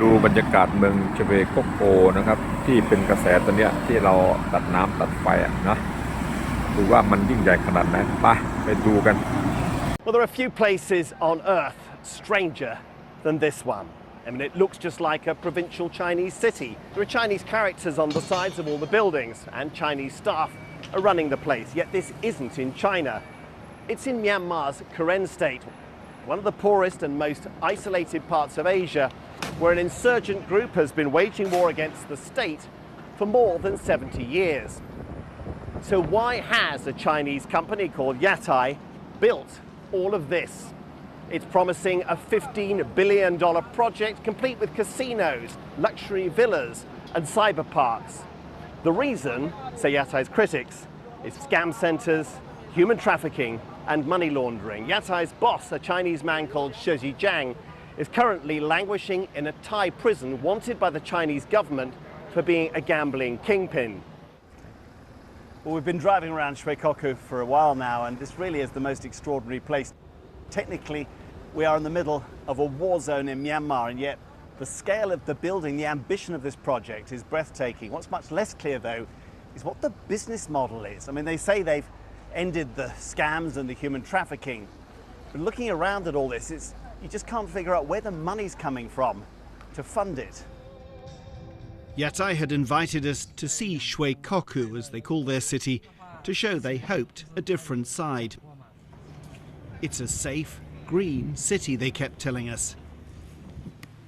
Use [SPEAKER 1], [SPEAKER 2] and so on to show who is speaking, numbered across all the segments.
[SPEAKER 1] ดูบรรยากาศเมืองเชเวโกโกนะครับที่เป็นกระแสตอนเนี้ยที่เราตัดน้ำตัดไฟนะดูว่ามันยิ่งใหญ่ขนาดไหนไปดูกัน
[SPEAKER 2] Well, there are few places on earth stranger than this one. I mean, it looks just like a provincial Chinese city. There are Chinese characters on the sides of all the buildings, and Chinese staff are running the place. Yet this isn't in China. It's in Myanmar's Karen state, one of the poorest and most isolated parts of Asia, where an insurgent group has been waging war against the state for more than 70 years. So why has a Chinese company called Yatai built all of this? It's promising a $15 billion project complete with casinos, luxury villas and cyber parks. The reason, say Yatai's critics, is scam centres, human trafficking and money laundering. Yatai's boss, a Chinese man called Shi Jiang, is currently languishing in a Thai prison wanted by the Chinese government for being a gambling kingpin. Well, we've been driving around Shweikoku for a while now, and this really is the most extraordinary place. Technically, we are in the middle of a war zone in Myanmar, and yet the scale of the building, the ambition of this project is breathtaking. What's much less clear, though, is what the business model is. I mean, they say they've ended the scams and the human trafficking, but looking around at all this, you just can't figure out where the money's coming from to fund it.
[SPEAKER 3] Yatai had invited us to see Shweikoku, as they call their city, to show they hoped a different side. It's a safe, green city, they kept telling us.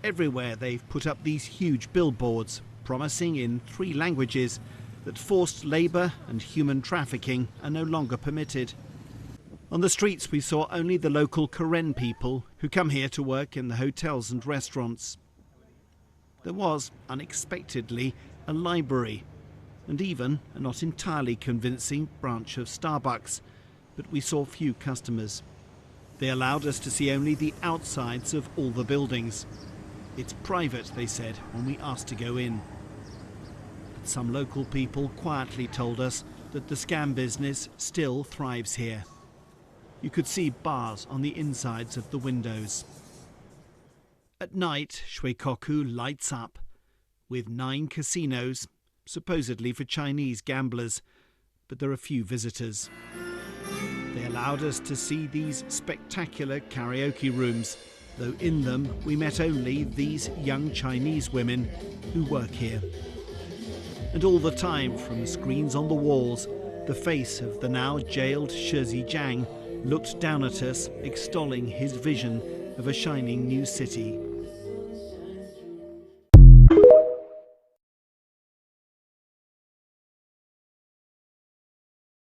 [SPEAKER 3] Everywhere they've put up these huge billboards, promising in 3 languages that forced labour and human trafficking are no longer permitted. On the streets we saw only the local Karen people who come here to work in the hotels and restaurants. There was, unexpectedly, a library and even a not entirely convincing branch of Starbucks, but we saw few customers. They allowed us to see only the outsides of all the buildings. It's private, they said, when we asked to go in. But some local people quietly told us that the scam business still thrives here. You could see bars on the insides of the windows. At night, Shweikoku lights up with 9 casinos, supposedly for Chinese gamblers, but there are few visitors. They allowed us to see these spectacular karaoke rooms, though in them we met only these young Chinese women who work here. And all the time, from screens on the walls, the face of the now jailed Shi Jiang looked down at us, extolling his vision of a shining new city.